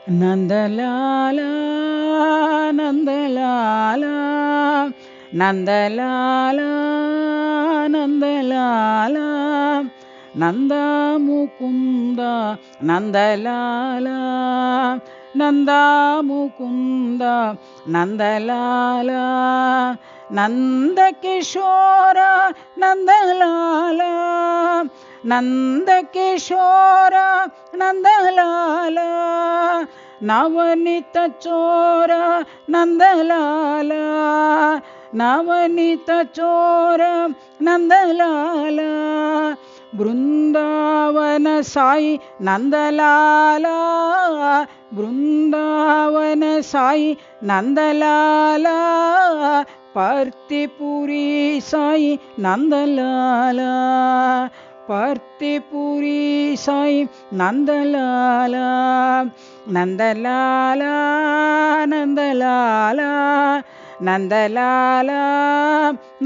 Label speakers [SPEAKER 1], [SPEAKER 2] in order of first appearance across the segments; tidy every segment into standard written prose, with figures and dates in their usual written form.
[SPEAKER 1] நந்தலாலா நந்தலாலா நந்தலாலா நந்தலாலா நந்தா முகுந்தா நந்தலாலா நந்தா முகுந்தா நந்தலாலா நந்த கிஷோர நந்தலாலா நந்த கிஷோர நந்தலாலா நவனித சோர நந்தலாலா நவனித சோர நந்தலாலா பிருந்தாவன சாயி நந்தலாலா பிருந்தாவன சாயி நந்தலாலா பார்த்திபுரி சாயி நந்தலாலா பார்த்திபுரி சாயி நந்தலாலா நந்தலாலா நந்தலாலா நந்தலாலா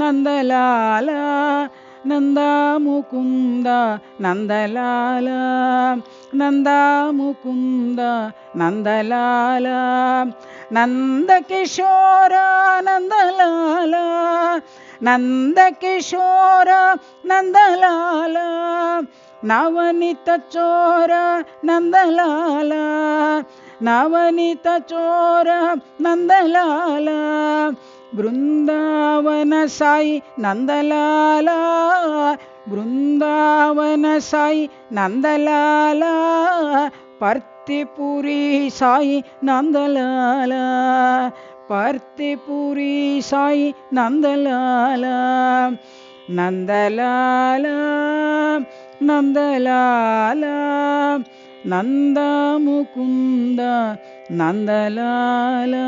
[SPEAKER 1] நந்தலாலா நந்தா முகுந்தா நந்தலாலா நந்தா முகுந்தா நந்தலாலா நந்த கிஷோர நந்தலாலா நந்த கிஷோர நந்தலாலா நவனித சோர நந்தலாலா நவனித சோர நந்தலாலா பிருந்தாவன சாயி நந்தலாலா பிருந்தாவன சாயி நந்தலாலா பார்த்திபுரி சாயி நந்தலாலா பார்த்திபுரி சாயி நந்தலாலா நந்தலாலா நந்தலாலா நந்தா முகுந்தா நந்தலாலா